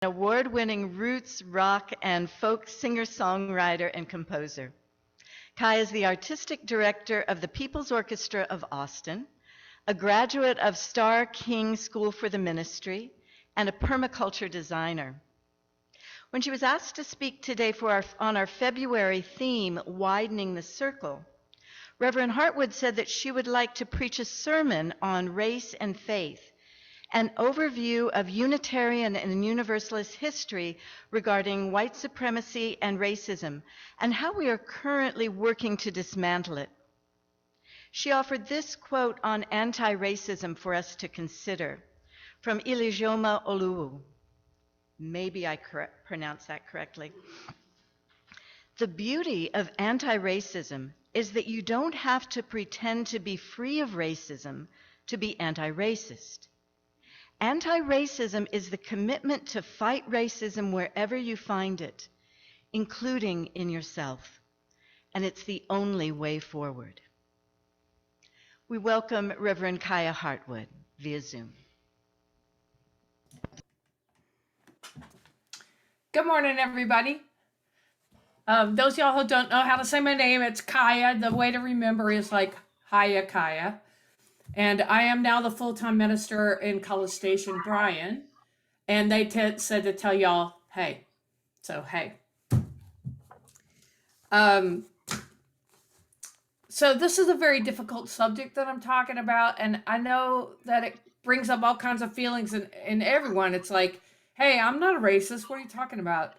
Award-winning roots, rock, and folk singer-songwriter and composer. Kiya is the artistic director of the People's Orchestra of Austin, a graduate of Starr King School for the Ministry, and a permaculture designer. When she was asked to speak today on our February theme, Widening the Circle, Reverend Heartwood said that she would like to preach a sermon on race and faith, an overview of Unitarian and Universalist history regarding white supremacy and racism, and how we are currently working to dismantle it. She offered this quote on anti-racism for us to consider from Ilijoma Oluwu. Maybe I pronounced that correctly. The beauty of anti-racism is that you don't have to pretend to be free of racism to be anti-racist. Anti-racism is the commitment to fight racism wherever you find it, including in yourself. And it's the only way forward. We welcome Reverend Kiya Heartwood via Zoom. Good morning, everybody. Those of y'all who don't know how to say my name, it's Kiya. The way to remember is like Hiya Kiya. And I am now the full-time minister in College Station, Bryan. And they said to tell y'all, hey. So, hey. So this is a very difficult subject that I'm talking about. And I know that it brings up all kinds of feelings in everyone. It's like, hey, I'm not a racist. What are you talking about?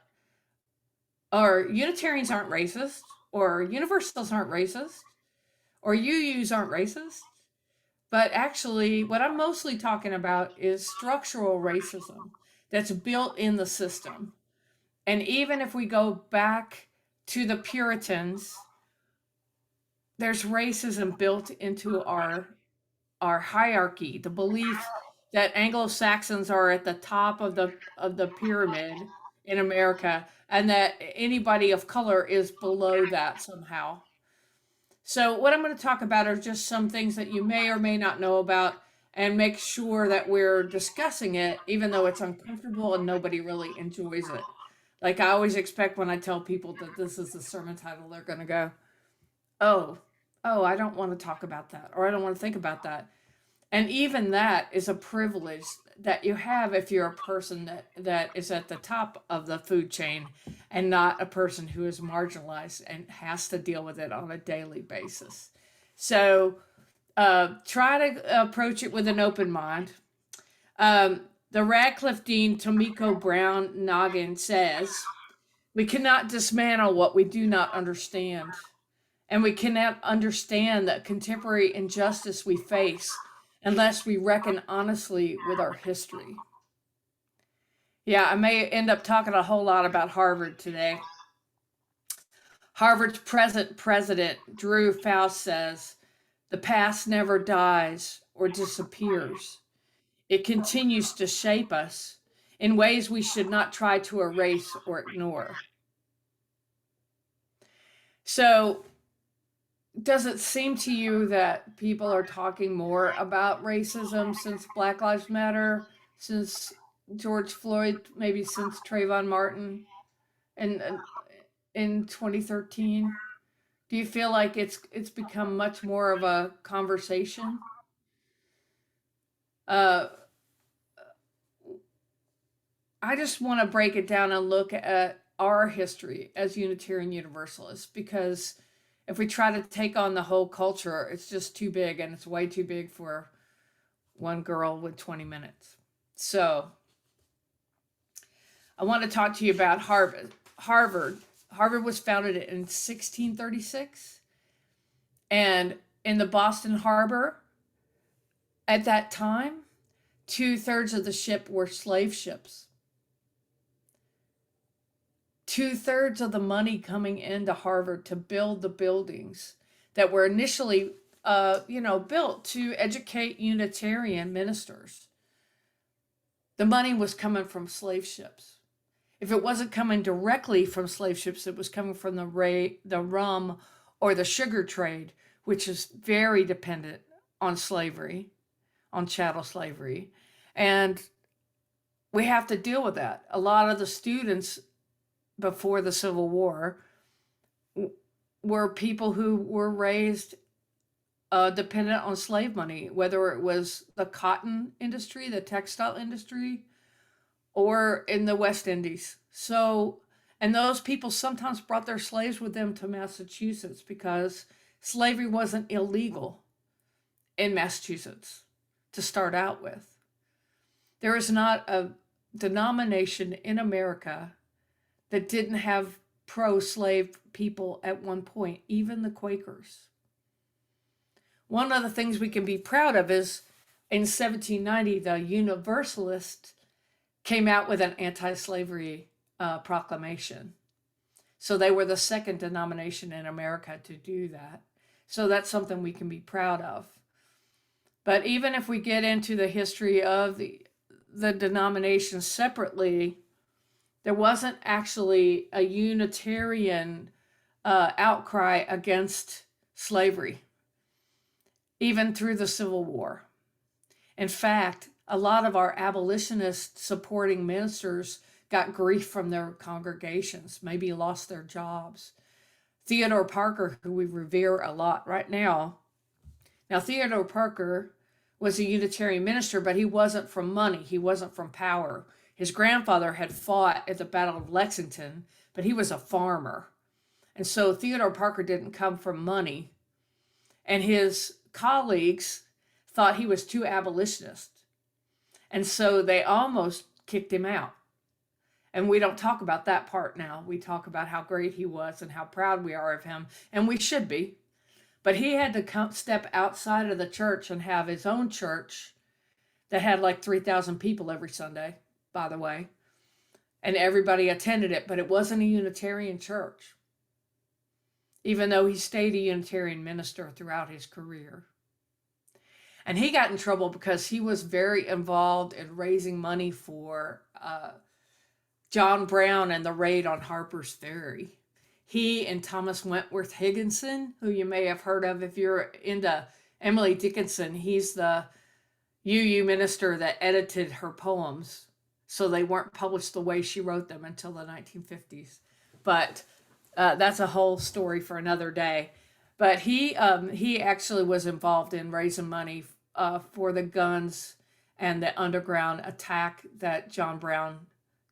Or Unitarians aren't racist. Or Universalists aren't racist. Or UUs aren't racist. But actually, what I'm mostly talking about is structural racism that's built in the system. And even if we go back to the Puritans, there's racism built into our hierarchy, the belief that Anglo-Saxons are at the top of the pyramid in America, and that anybody of color is below that somehow. So what I'm going to talk about are just some things that you may or may not know about, and make sure that we're discussing it, even though it's uncomfortable and nobody really enjoys it. Like I always expect when I tell people that this is the sermon title, they're going to go, oh, I don't want to talk about that, or I don't want to think about that. And even that is a privilege that you have if you're a person that is at the top of the food chain and not a person who is marginalized and has to deal with it on a daily basis. So try to approach it with an open mind. The Radcliffe Dean Tomiko Brown Noggin says, we cannot dismantle what we do not understand. And we cannot understand the contemporary injustice we face unless we reckon honestly with our history. Yeah, I may end up talking a whole lot about Harvard today. Harvard's present president, Drew Faust, says, the past never dies or disappears. It continues to shape us in ways we should not try to erase or ignore. So, does it seem to you that people are talking more about racism since Black Lives Matter, since George Floyd, maybe since Trayvon Martin in 2013? Do you feel like it's become much more of a conversation? I just want to break it down and look at our history as Unitarian Universalists, because if we try to take on the whole culture, it's just too big, and it's way too big for one girl with 20 minutes. So I want to talk to you about Harvard. Harvard was founded in 1636, and in the Boston Harbor at that time, 2/3 of the ship were slave ships. 2/3 of the money coming into Harvard to build the buildings that were initially, built to educate Unitarian ministers. The money was coming from slave ships. If it wasn't coming directly from slave ships, it was coming from the rum or the sugar trade, which is very dependent on slavery, on chattel slavery. And we have to deal with that. A lot of the students before the Civil War were people who were raised dependent on slave money, whether it was the cotton industry, the textile industry, or in the West Indies. So, and those people sometimes brought their slaves with them to Massachusetts because slavery wasn't illegal in Massachusetts to start out with. There is not a denomination in America that didn't have pro-slave people at one point, even the Quakers. One of the things we can be proud of is in 1790, the Universalists came out with an anti-slavery proclamation. So they were the second denomination in America to do that. So that's something we can be proud of. But even if we get into the history of the denominations separately, there wasn't actually a Unitarian outcry against slavery, even through the Civil War. In fact, a lot of our abolitionist supporting ministers got grief from their congregations, maybe lost their jobs. Theodore Parker, who we revere a lot right now. Now, Theodore Parker was a Unitarian minister, but he wasn't from money. He wasn't from power. His grandfather had fought at the Battle of Lexington, but he was a farmer. And so Theodore Parker didn't come from money. And his colleagues thought he was too abolitionist. And so they almost kicked him out. And we don't talk about that part now. We talk about how great he was and how proud we are of him. And we should be. But he had to step outside of the church and have his own church that had like 3,000 people every Sunday, by the way. And everybody attended it, but it wasn't a Unitarian church, even though he stayed a Unitarian minister throughout his career. And he got in trouble because he was very involved in raising money for John Brown and the raid on Harper's Ferry. He and Thomas Wentworth Higginson, who you may have heard of if you're into Emily Dickinson, he's the UU minister that edited her poems, so they weren't published the way she wrote them until the 1950s. But that's a whole story for another day. But he actually was involved in raising money for the guns and the underground attack that John Brown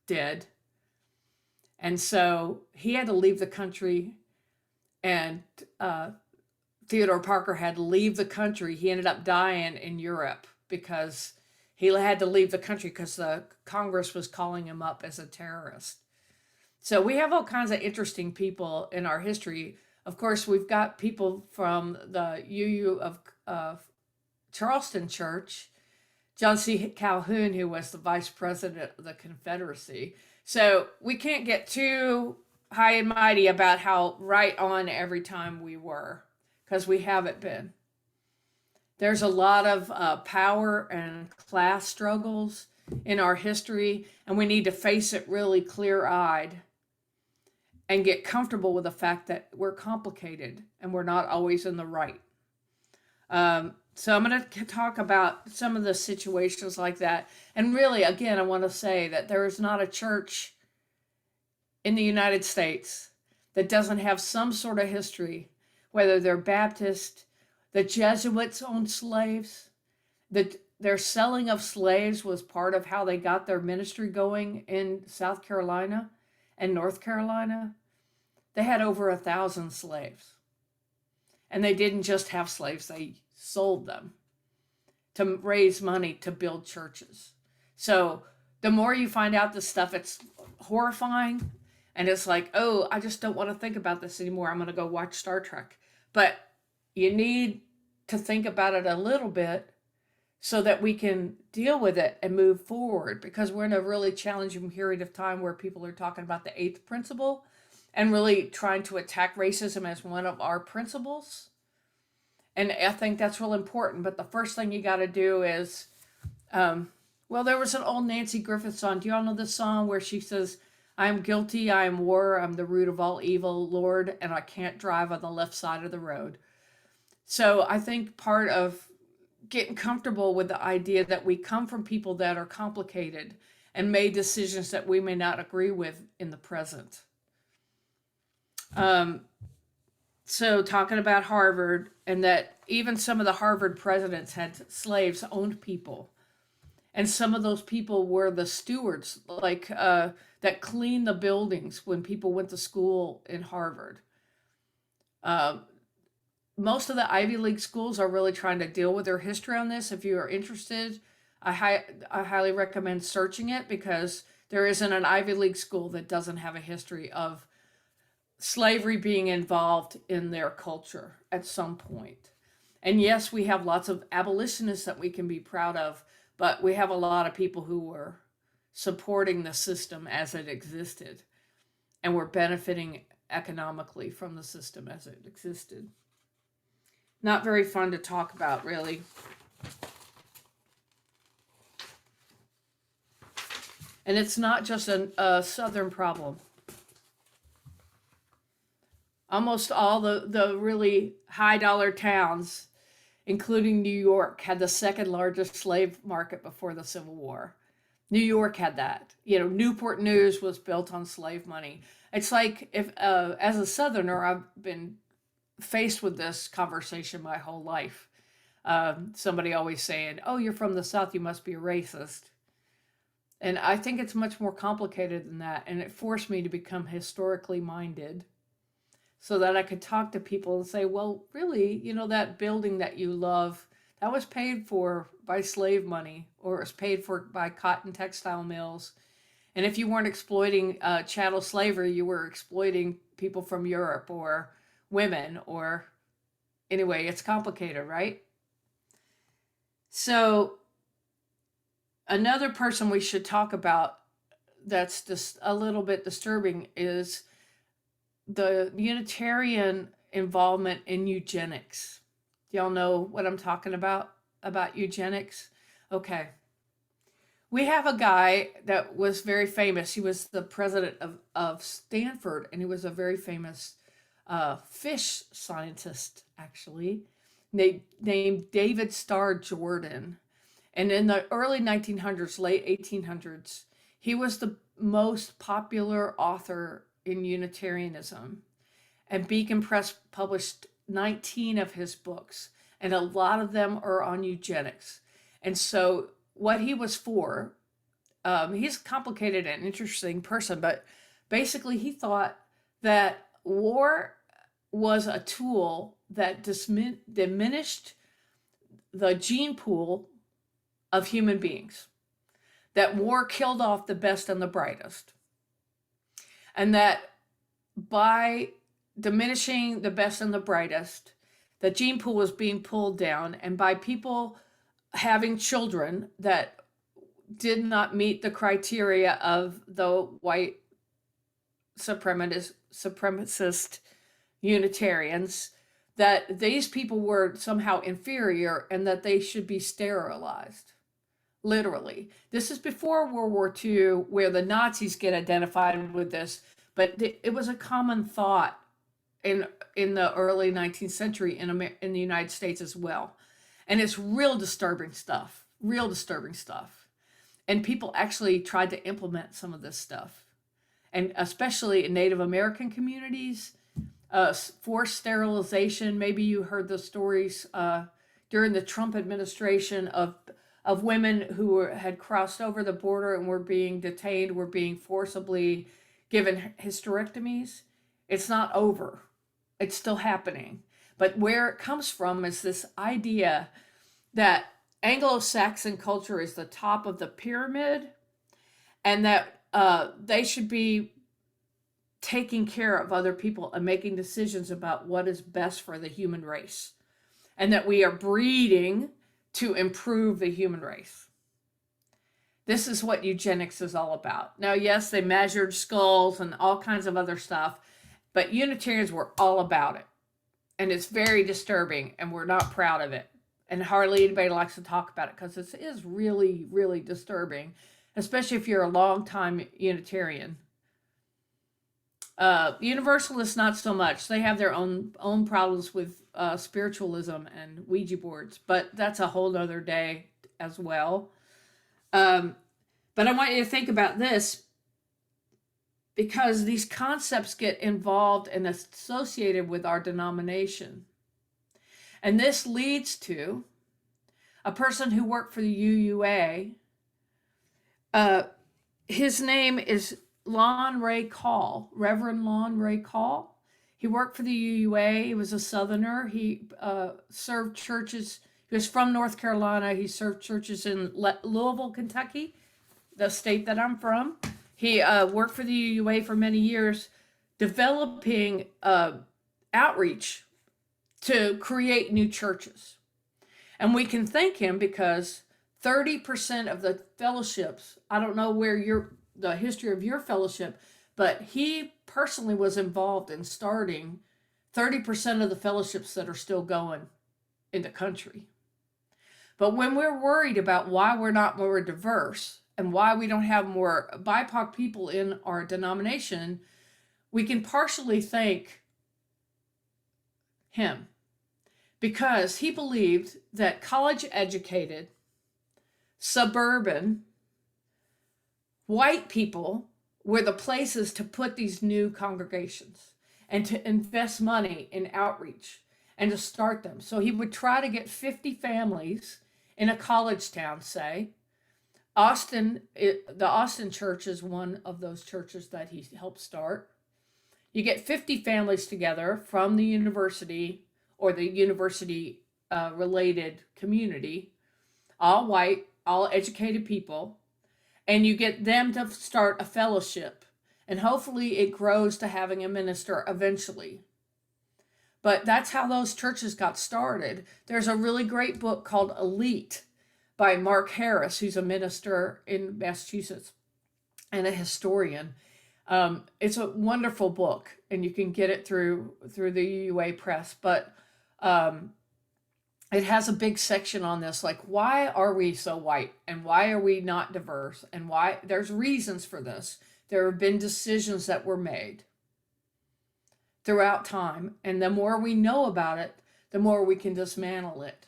did. And so he had to leave the country, and Theodore Parker had to leave the country. He ended up dying in Europe because he had to leave the country because the Congress was calling him up as a terrorist. So we have all kinds of interesting people in our history. Of course, we've got people from the UU of Charleston Church, John C. Calhoun, who was the vice president of the Confederacy. So we can't get too high and mighty about how right on every time we were, because we haven't been. There's a lot of power and class struggles in our history, and we need to face it really clear-eyed and get comfortable with the fact that we're complicated and we're not always in the right. So I'm going to talk about some of the situations like that. And really, again, I want to say that there is not a church in the United States that doesn't have some sort of history, whether they're Baptist, the Jesuits owned slaves, their selling of slaves was part of how they got their ministry going in South Carolina and North Carolina. They had over 1,000 slaves. And they didn't just have slaves, they sold them to raise money to build churches. So the more you find out this stuff, it's horrifying. And it's like, oh, I just don't want to think about this anymore. I'm going to go watch Star Trek. But you need to think about it a little bit so that we can deal with it and move forward, because we're in a really challenging period of time where people are talking about the eighth principle and really trying to attack racism as one of our principles. And I think that's real important. But the first thing you got to do is, well, there was an old Nancy Griffith song. Do you all know this song where she says, I am guilty, I am war, I'm the root of all evil, Lord, and I can't drive on the left side of the road. So I think part of getting comfortable with the idea that we come from people that are complicated and made decisions that we may not agree with in the present. So talking about Harvard, and that even some of the Harvard presidents had slaves, owned people. And some of those people were the stewards, like that cleaned the buildings when people went to school in Harvard. Most of the Ivy League schools are really trying to deal with their history on this. If you are interested, I highly recommend searching it, because there isn't an Ivy League school that doesn't have a history of slavery being involved in their culture at some point. And yes, we have lots of abolitionists that we can be proud of, but we have a lot of people who were supporting the system as it existed and were benefiting economically from the system as it existed. Not very fun to talk about, really. And it's not just a Southern problem. Almost all the really high dollar towns, including New York, had the second largest slave market before the Civil War. New York had that. Newport News was built on slave money. It's like, if as a Southerner, I've been faced with this conversation my whole life. Somebody always saying, "Oh, you're from the South, you must be a racist." And I think it's much more complicated than that. And it forced me to become historically minded, so that I could talk to people and say, well, really, that building that you love, that was paid for by slave money, or it was paid for by cotton textile mills. And if you weren't exploiting chattel slavery, you were exploiting people from Europe or women, or anyway, it's complicated, right? So another person we should talk about that's just a little bit disturbing is the Unitarian involvement in eugenics. Do y'all know what I'm talking about eugenics? Okay. We have a guy that was very famous. He was the president of Stanford, and he was a very famous fish scientist, actually, named David Starr Jordan. And in the early 1900s, late 1800s, he was the most popular author in Unitarianism. And Beacon Press published 19 of his books, and a lot of them are on eugenics. And so what he was for, he's a complicated and interesting person, but basically he thought that war was a tool that diminished the gene pool of human beings, that war killed off the best and the brightest, and that by diminishing the best and the brightest, the gene pool was being pulled down, and by people having children that did not meet the criteria of the white supremacist Unitarians, that these people were somehow inferior and that they should be sterilized. Literally. This is before World War II, where the Nazis get identified with this, but it was a common thought in the early 19th century in the United States as well. And it's real disturbing stuff. And people actually tried to implement some of this stuff. And especially in Native American communities, forced sterilization. Maybe you heard the stories during the Trump administration of women who had crossed over the border and were being detained, were being forcibly given hysterectomies. It's not over. It's still happening. But where it comes from is this idea that Anglo-Saxon culture is the top of the pyramid, and that they should be taking care of other people and making decisions about what is best for the human race, and that we are breeding to improve the human race. This is what eugenics is all about. Now, yes, they measured skulls and all kinds of other stuff, but Unitarians were all about it. And it's very disturbing, and we're not proud of it. And hardly anybody likes to talk about it because it is really, really disturbing, especially if you're a long-time Unitarian. Universalists, not so much. They have their own problems with spiritualism and Ouija boards, but that's a whole other day as well. But I want you to think about this, because these concepts get involved and associated with our denomination. And this leads to a person who worked for the UUA. His name is Lon Ray Call, Reverend Lon Ray Call. He worked for the UUA. He was a Southerner. He served churches. He was from North Carolina. He served churches in Louisville, Kentucky, the state that I'm from. He worked for the UUA for many years, developing outreach to create new churches. And we can thank him because 30% of the fellowships, I don't know where the history of your fellowship, but he personally was involved in starting 30% of the fellowships that are still going in the country. But when we're worried about why we're not more diverse and why we don't have more BIPOC people in our denomination, we can partially thank him, because he believed that college-educated, suburban, white people were the places to put these new congregations and to invest money in outreach and to start them. So he would try to get 50 families in a college town, say. The Austin church is one of those churches that he helped start. You get 50 families together from the university or the university related community, all white, all educated people, and you get them to start a fellowship, and hopefully it grows to having a minister eventually. But that's how those churches got started. There's a really great book called Elite by Mark Harris, who's a minister in Massachusetts and a historian. It's a wonderful book, and you can get it through the UUA press, but it has a big section on this, like, why are we so white and why are we not diverse, and why there's reasons for this. There have been decisions that were made throughout time, and the more we know about it, the more we can dismantle it,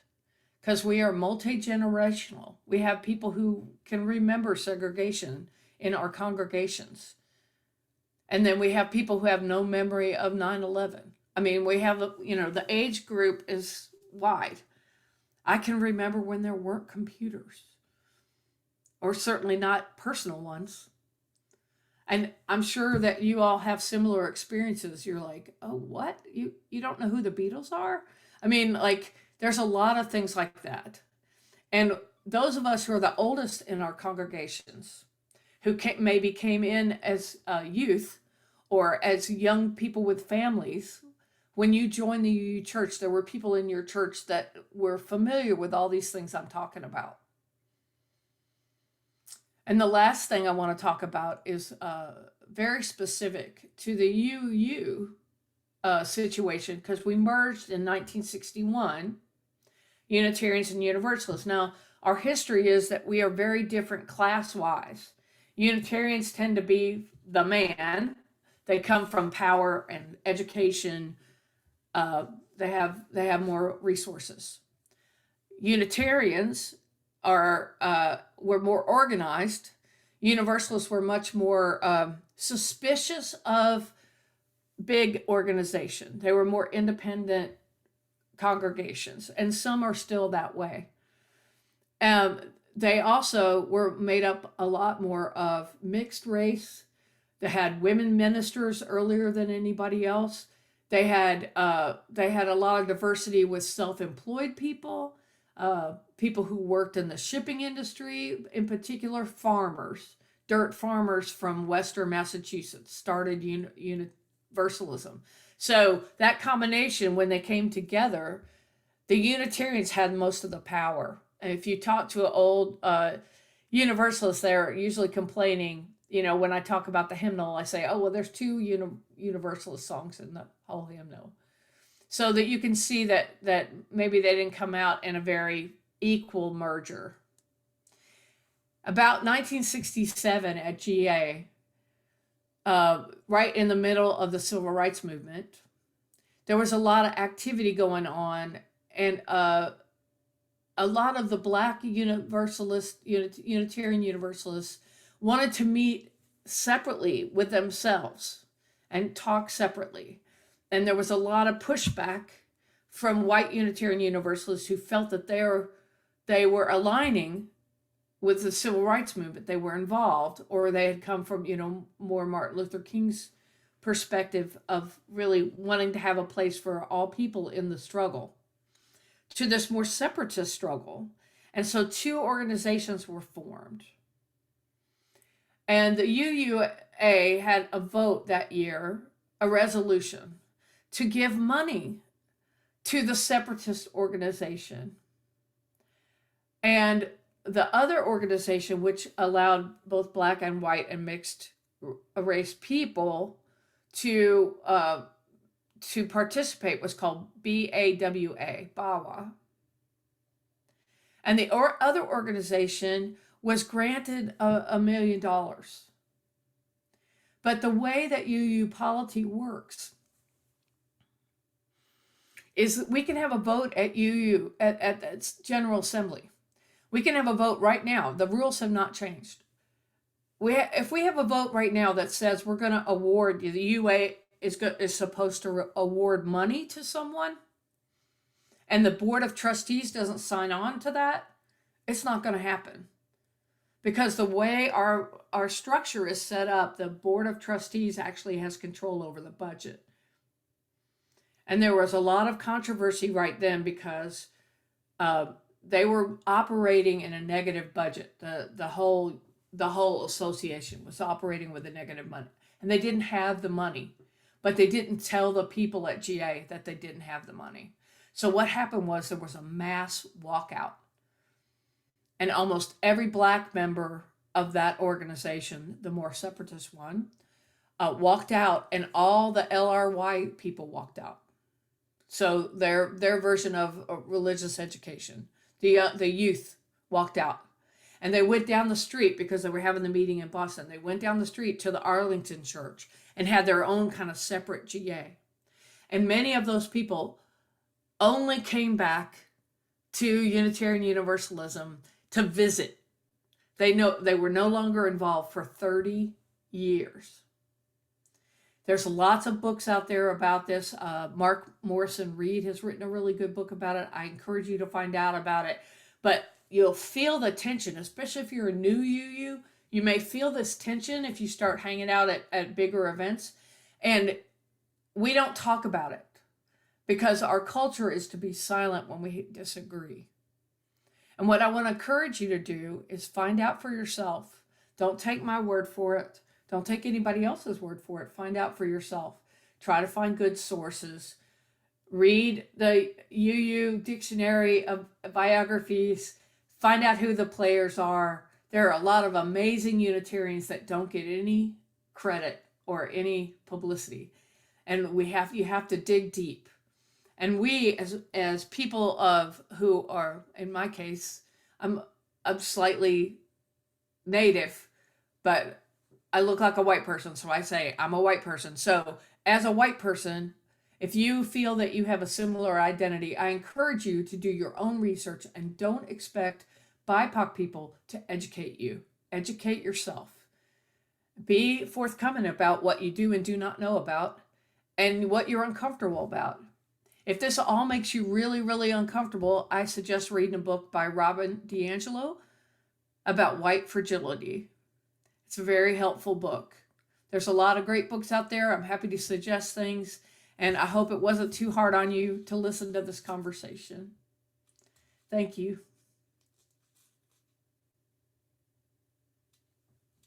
because we are multi-generational. We have people who can remember segregation in our congregations, and then we have people who have no memory of 9/11. I mean, we have, the age group is wide. I can remember when there weren't computers, or certainly not personal ones. And I'm sure that you all have similar experiences. You're like, oh, what? You don't know who the Beatles are? I mean, like, there's a lot of things like that. And those of us who are the oldest in our congregations, who maybe came in as youth or as young people with families, when you joined the UU church, there were people in your church that were familiar with all these things I'm talking about. And the last thing I want to talk about is very specific to the UU situation, because we merged in 1961, Unitarians and Universalists. Now, our history is that we are very different class-wise. Unitarians tend to be the man. They come from power and education. They have more resources. Unitarians were more organized. Universalists were much more suspicious of big organization. They were more independent congregations, and some are still that way. They also were made up a lot more of mixed race. They had women ministers earlier than anybody else. They had a lot of diversity with self-employed people, people who worked in the shipping industry, in particular farmers, dirt farmers from Western Massachusetts started Universalism. So that combination, when they came together, the Unitarians had most of the power. And if you talk to an old Universalists, they're usually complaining. When I talk about the hymnal, I say, oh, well, there's two Universalist songs in the whole hymnal. So that you can see that maybe they didn't come out in a very equal merger. About 1967 at GA, right in the middle of the Civil Rights Movement, there was a lot of activity going on, and a lot of the Black Unitarian Universalists wanted to meet separately with themselves and talk separately. And there was a lot of pushback from white Unitarian Universalists who felt that they were aligning with the civil rights movement. They were involved, or they had come from, more Martin Luther King's perspective of really wanting to have a place for all people in the struggle, to this more separatist struggle. And so two organizations were formed. And the UUA had a vote that year, a resolution, to give money to the separatist organization. And the other organization, which allowed both Black and white and mixed race people to participate, was called BAWA, BAWA. And the other organization was granted $1 million. But the way that UU polity works is we can have a vote at UU, at its General Assembly. We can have a vote right now. The rules have not changed. If we have a vote right now that says we're going to award, the UA is supposed to award money to someone, and the Board of Trustees doesn't sign on to that, it's not going to happen. Because the way our structure is set up, the Board of Trustees actually has control over the budget. And there was a lot of controversy right then because they were operating in a negative budget. The whole association was operating with a negative money, and they didn't have the money, but they didn't tell the people at GA that they didn't have the money. So what happened was there was a mass walkout, and almost every Black member of that organization, the more separatist one, walked out, and all the LRY people walked out. So their version of religious education, the youth walked out, and they went down the street because they were having the meeting in Boston. They went down the street to the Arlington Church and had their own kind of separate GA. And many of those people only came back to Unitarian Universalism to visit. They were no longer involved for 30 years. There's lots of books out there about this. Mark Morrison Reed has written a really good book about it. I encourage you to find out about it. But you'll feel the tension, especially if you're a new UU. You may feel this tension if you start hanging out at bigger events. And we don't talk about it because our culture is to be silent when we disagree. And what I want to encourage you to do is find out for yourself. Don't take my word for it. Don't take anybody else's word for it. Find out for yourself. Try to find good sources. Read the UU dictionary of biographies. Find out who the players are. There are a lot of amazing Unitarians that don't get any credit or any publicity. And you have to dig deep. And we, as people who are, in my case, I'm slightly native, but I look like a white person, so I say I'm a white person. So as a white person, if you feel that you have a similar identity, I encourage you to do your own research and don't expect BIPOC people to educate you. Educate yourself. Be forthcoming about what you do and do not know about and what you're uncomfortable about. If this all makes you really, really uncomfortable, I suggest reading a book by Robin DiAngelo about white fragility. It's a very helpful book. There's a lot of great books out there. I'm happy to suggest things, and I hope it wasn't too hard on you to listen to this conversation. Thank you.